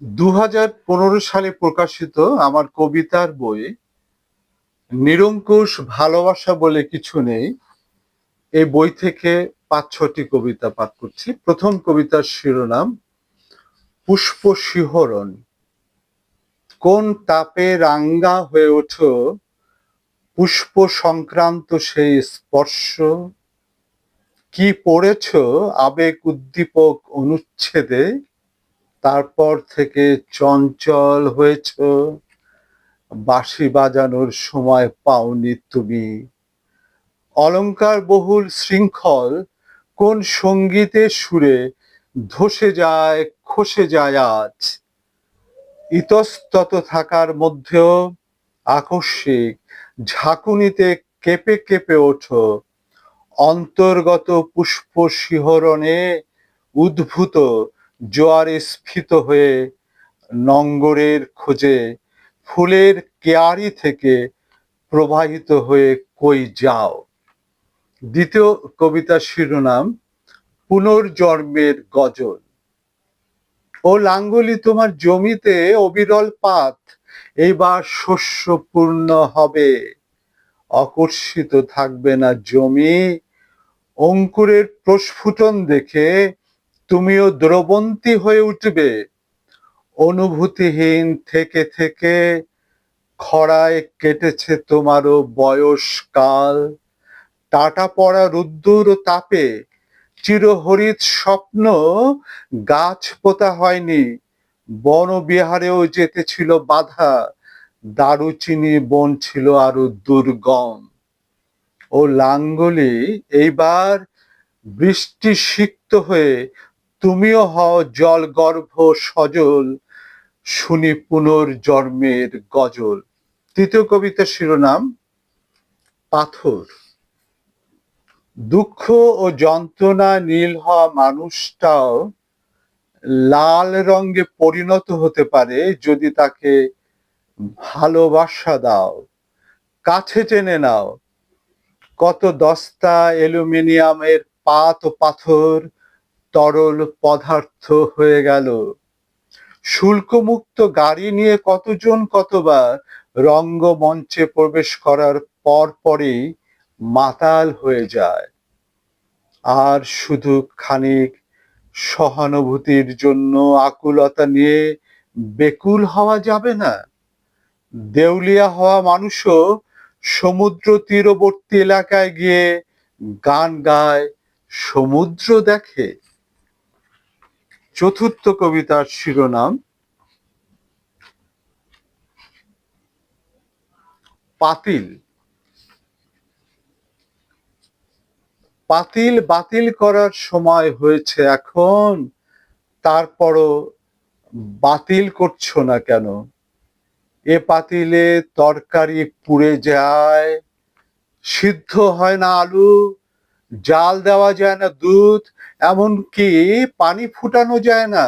2015 সালে প্রকাশিত আমার কবিতার বই নিরঙ্কুশ ভালোবাসা বলে কিছু নেই। এই বই থেকে 5-6টি কবিতা পাঠ করছি। প্রথম কবিতার শিরোনাম পুষ্প শিহরণ। কোন তাপে রাঙ্গা হয়ে ওঠো পুষ্প সংক্রান্ত সেই স্পর্শ, কি পড়েছ আবেগ উদ্দীপক অনুচ্ছেদে, তারপর থেকে চঞ্চল হয়েছ, বাঁশি বাজানোর সময় পাওনি তুমি। অলংকার বহুল শৃঙ্খল কোন সঙ্গীতের সুরে ধসে যায় খসে যায় আজ, ইতস্তত থাকার মধ্যেও আকস্মিক ঝাঁকুনিতে কেঁপে কেঁপে ওঠো, অন্তর্গত পুষ্প শিহরণে উদ্ভূত জোয়ারে স্ফীত হয়ে নঙ্গরের খোঁজে ফুলের কেয়ারি থেকে প্রবাহিত হয়ে কই যাও। দ্বিতীয় কবিতার শিরোনাম পুনর্জন্মের গজল। ও লাঙ্গলি তোমার জমিতে অবিরল পাত, এইবার শস্য পূর্ণ হবে, অকর্ষিত থাকবে না জমি, অঙ্কুরের প্রস্ফুটন দেখে তুমিও দ্রবন্তী হয়ে উঠবে। অনুভূতিহীন থেকে থেকে খরায় কেটেছে তোমারও বয়সকাল, টাটা পড়া রোদ্দুর তাপে চিরহরিত স্বপ্ন গাছ পোতা হয়নি, বনবিহারেও যেতে ছিল বাধা, দারুচিনি বন ছিল আরো দুর্গম। ও লাঙ্গলি এইবার বৃষ্টি সিক্ত হয়ে তুমিও হও জলগর্ভ সজল, শুনি পুনর্জন্মের গজল। তৃতীয় কবিতার শিরোনাম পাথর। দুঃখ ও যন্ত্রণা নীল হওয়া মানুষটাও লাল রঙে পরিণত হতে পারে যদি তাকে ভালোবাসা দাও, কাছে টেনে নাও। কত দস্তা অ্যালুমিনিয়ামের পাত ও পাথর তরল পদার্থ হয়ে গেল। শুল্কমুক্ত গাড়ি নিয়ে কতজন কতবার রঙ্গমঞ্চে প্রবেশ করার পরই মাতাল হয়ে যায়। আর শুধু খানিক সহানুভূতির জন্য আকুলতা নিয়ে বেকুল হওয়া যাবে না। দেউলিয়া হওয়া মানুষও সমুদ্র তীরবর্তী এলাকায় গিয়ে গান গায়, সমুদ্র দেখে। চতুর্থ কবিতার শিরোনাম পাতিল। পাতিল বাতিল করার সময় হয়েছে এখন, তারপরও বাতিল করছো না কেন? এ পাতিলে তরকারি পুড়ে যায়, সিদ্ধ হয় না আলু, জাল দেওয়া যায় না দুধ, এমনকি পানি ফুটানো যায় না,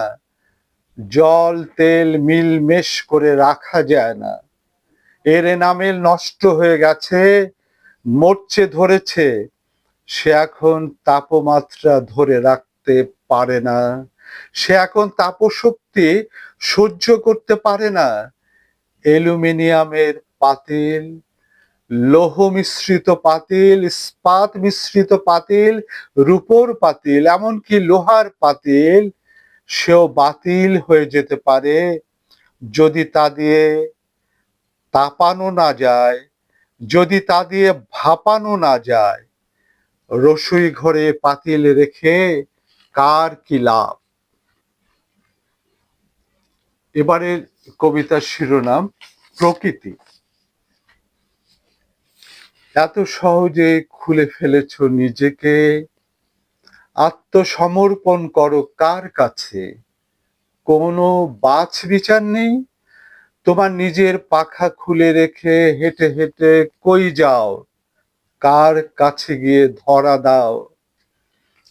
জল তেল মিলমেশ করে রাখা যায় না। এর এনামেল নষ্ট হয়ে গেছে, মরচে ধরেছে, সে এখন তাপমাত্রা ধরে রাখতে পারে না, সে এখন তাপশক্তি সহ্য করতে পারে না। অ্যালুমিনিয়ামের পাতিল, লৌহ মিশ্রিত পাতিল, ইস্পাত মিশ্রিত পাতিল, রূপোর পাতিল, এমনকি লোহার পাতিল, সেও বাতিল হয়ে যেতে পারে যদি তা দিয়ে তাপানো না যায়, যদি তা দিয়ে ভাপানো না যায়। রসুই ঘরে পাতিল রেখে কার কি লাভ? এবারের কবিতার শিরোনাম প্রকৃতি। এত সহজে খুলে ফেলেছ নিজেকে, আত্মসমর্পণ করো কার কাছে? কোনো বাছ বিচার নেই, তোমার নিজের পাখা খুলে রেখে হেঁটে হেঁটে কই যাও, কার কাছে গিয়ে ধরা দাও?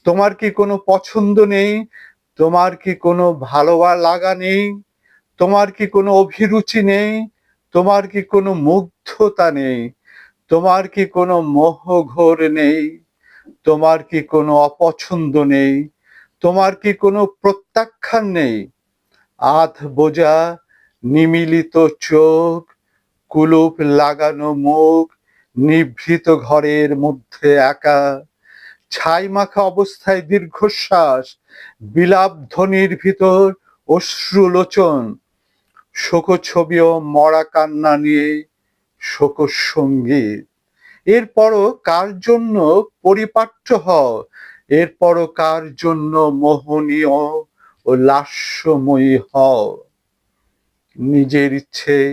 তোমার কি কোনো পছন্দ নেই? তোমার কি কোনো ভালো লাগা নেই? তোমার কি কোনো অভিরুচি নেই? তোমার কি কোনো মুগ্ধতা নেই? তোমার কি কোনো মোহঘোর নেই? তোমার কি কোনো অপছন্দ নেই? তোমার কি কোনো প্রত্যাখ্যান নেই? আধ বোঝা নিমিলিত চোখ, কুলুপ লাগানো মুখ, নিভৃত ঘরের মধ্যে একা, ছাই মাখা অবস্থায় দীর্ঘশ্বাস, বিলাপ ধ্বনির ভিতর অশ্রুলোচন, শোকছবি ও মরা কান্না নিয়ে শোকসঙ্গীত। এরপরও কার জন্য পরিপাট্য হও, এরপরও কার জন্য মোহনীয় ও লাস্যময়ী হও। নিজের ইচ্ছেই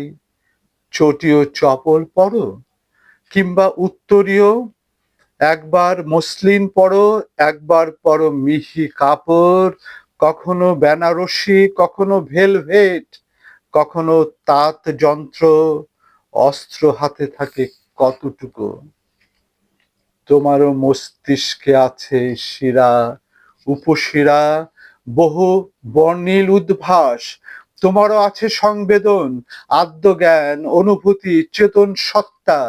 চটি ও চপল পরো, কিংবা উত্তরীয়, একবার মসলিন পরো, একবার পরো মিহি কাপড়, কখনো বেনারসি, কখনো ভেলভেট, কখনো তাঁত যন্ত্র, অস্ত্র হাতে থাকে কতটুকু। তোমারও মস্তিষ্কে আছে শিরা, উপশিরা, বহু বর্ণিল উদ্ভাস। তোমারও আছে সংবেদন, আত্মজ্ঞান, অনুভূতি, চেতন সত্তা।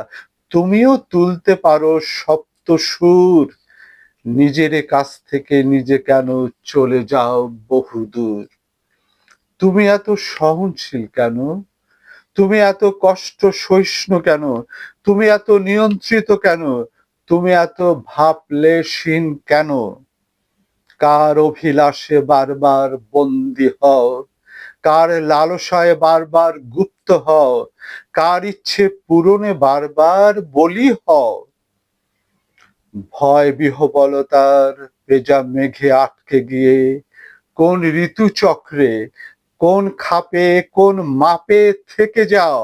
তুমিও তুলতে পারো সপ্ত সুর। নিজের কাছ থেকে নিজে কেন চলে যাও বহুদূর? তুমি এত সহনশীল কেন? তুমি এত কষ্ট সহিষ্ণু কেন? তুমি এত নিয়ন্ত্রিত কেন? তুমি এত ভাবলেশহীন কেন? কার অভিলাষে বারবার বন্দী হও, কার লালসায় বারবার গুপ্ত হও, কার ইচ্ছে পূরণে বারবার বলি হও? ভয় বিহবলতার ভেজা মেঘে আটকে গিয়ে কোন ঋতুচক্রে, কোন খাপে, কোন মাপে থেকে যাও?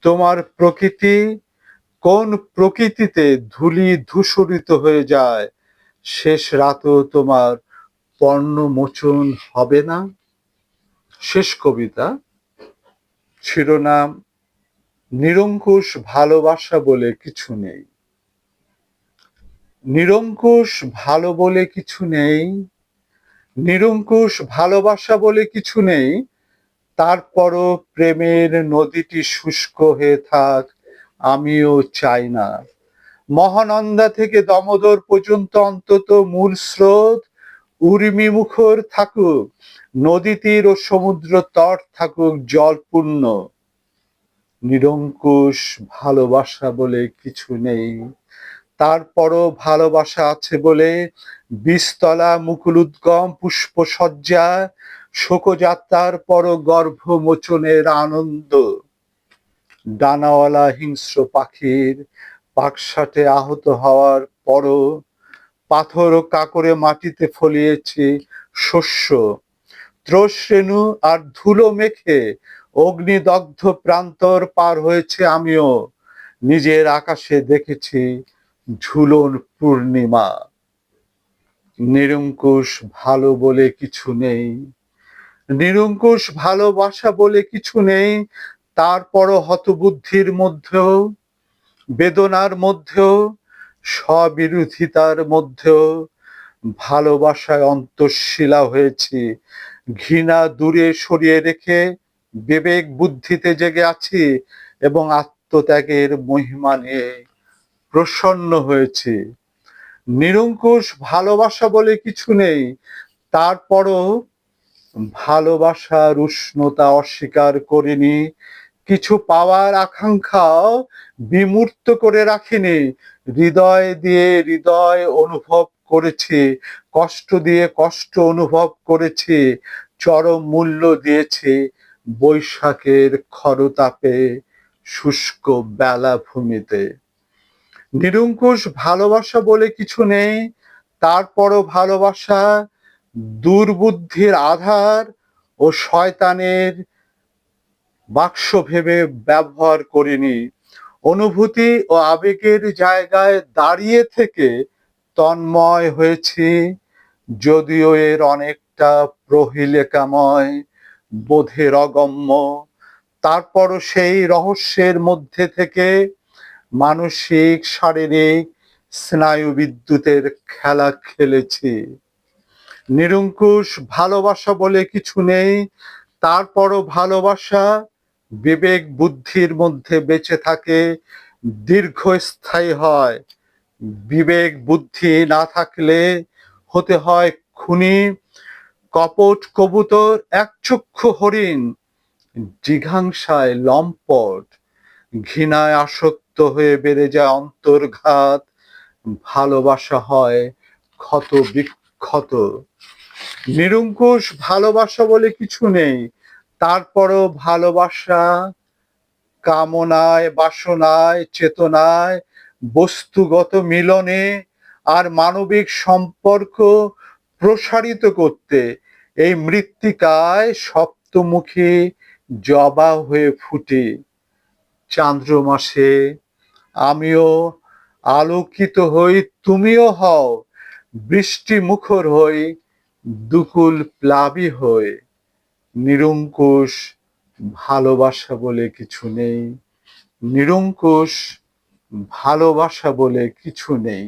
তোমার প্রকৃতি কোন প্রকৃতিতে ধূলি ধূসরিত হয়ে যায়? শেষ রাতও তোমার পর্ণমোচন হবে না? শেষ কবিতা, শিরোনাম নিরঙ্কুশ ভালোবাসা বলে কিছু নেই। নিরঙ্কুশ ভালো বলে কিছু নেই, নিরঙ্কুশ ভালোবাসা বলে কিছু নেই, তারপরও প্রেমের নদীটি শুষ্ক হয়ে থাক আমিও চাই না। মহানন্দা থেকে দামোদর পর্যন্ত অন্তত মূল স্রোত উর্মি মুখর থাকুক, নদী তীর ও সমুদ্র তট থাকুক জলপূর্ণ। নিরঙ্কুশ ভালোবাসা বলে কিছু নেই, তারপরও ভালোবাসা আছে বলে বীজতলা মুকুলোদ্গম পুষ্পসজ্জা, শোকযাত্রার পর গর্ভমোচনের আনন্দ। ডানাওয়ালা হিংস্র পাখির পাকসাটে আহত হওয়ার পরও পাথর ও কাকরে মাটিতে ফলিয়েছে শস্য। ত্রোশরেণু আর ধুলো মেখে অগ্নিদগ্ধ প্রান্তর পার হয়েছে আমিও, নিজের আকাশে দেখেছি ঝুলন পূর্ণিমা। নিরঙ্কুশ ভালো বলে কিছু নেই, নিরঙ্কুশ ভালোবাসা বলে কিছু নেই, তারপরও হতবুদ্ধির মধ্যেও, বেদনার মধ্যেও, স্ববিরোধিতার মধ্যেও ভালোবাসায় অন্তঃশীলা হয়েছি। ঘৃণা দূরে সরিয়ে রেখে বিবেক বুদ্ধিতে জেগে আছি এবং আত্মত্যাগের মহিমা নিয়ে প্রসন্ন হয়েছি। নিরঙ্কুশ ভালোবাসা বলে কিছু নেই, তারপরও ভালোবাসার উষ্ণতা অস্বীকার করিনি, কিছু পাওয়ার আকাঙ্ক্ষাও বিমূর্ত করে রাখিনি। হৃদয় দিয়ে হৃদয় অনুভব করেছি, কষ্ট দিয়ে কষ্ট অনুভব করেছি, চরম মূল্য দিয়েছি বৈশাখের খরতাপে শুষ্ক বেলাভূমিতে। নিরঙ্কুশ ভালোবাসা বলে কিছু নেই, তারপরও ভালোবাসা দুর্বুদ্ধির আধার ও শয়তানের বাক্স ভেবে ব্যবহার করিনি। অনুভূতি ও আবেগের জায়গায় দাঁড়িয়ে থেকে তন্ময় হয়েছি, যদিও এর অনেকটা প্রহেলিকাময়, বোধের অগম্য। তারপরও সেই রহস্যের মধ্যে থেকে মানসিক শারীরিক স্নায়ু বিদ্যুতের খেলা খেলেছি। নিরঙ্কুশ ভালোবাসা বলে কিছু নেই, তারপরও ভালোবাসা বিবেক বুদ্ধির মধ্যে বেঁচে থাকে, দীর্ঘস্থায়ী হয়। বিবেক বুদ্ধি না থাকলে হতে হয় খুনি, কপট কবুতর, একচক্ষু হরিণ, জিঘাংসায় লম্পট, ঘৃণায় আসক্ত হয়ে বেড়ে যায় অন্তর্ঘাত, ভালোবাসা হয় ক্ষত বিক্ষত। নিরঙ্কুশ ভালোবাসা বলে কিছু নেই, তারপরও ভালোবাসা কামনায়, বাসনায়, চেতনায়, বস্তুগত মিলনে আর মানবিক সম্পর্ক প্রসারিত করতে এই মৃত্তিকায় সপ্তমুখী জবা হয়ে ফুটে। চান্দ্র মাসে আমিও আলোকিত হই, তুমিও হও বৃষ্টি মুখর হই, দুকুল প্লাবী হয়ে। নিরঙ্কুশ ভালোবাসা বলে কিছু নেই, নিরঙ্কুশ ভালোবাসা বলে কিছু নেই।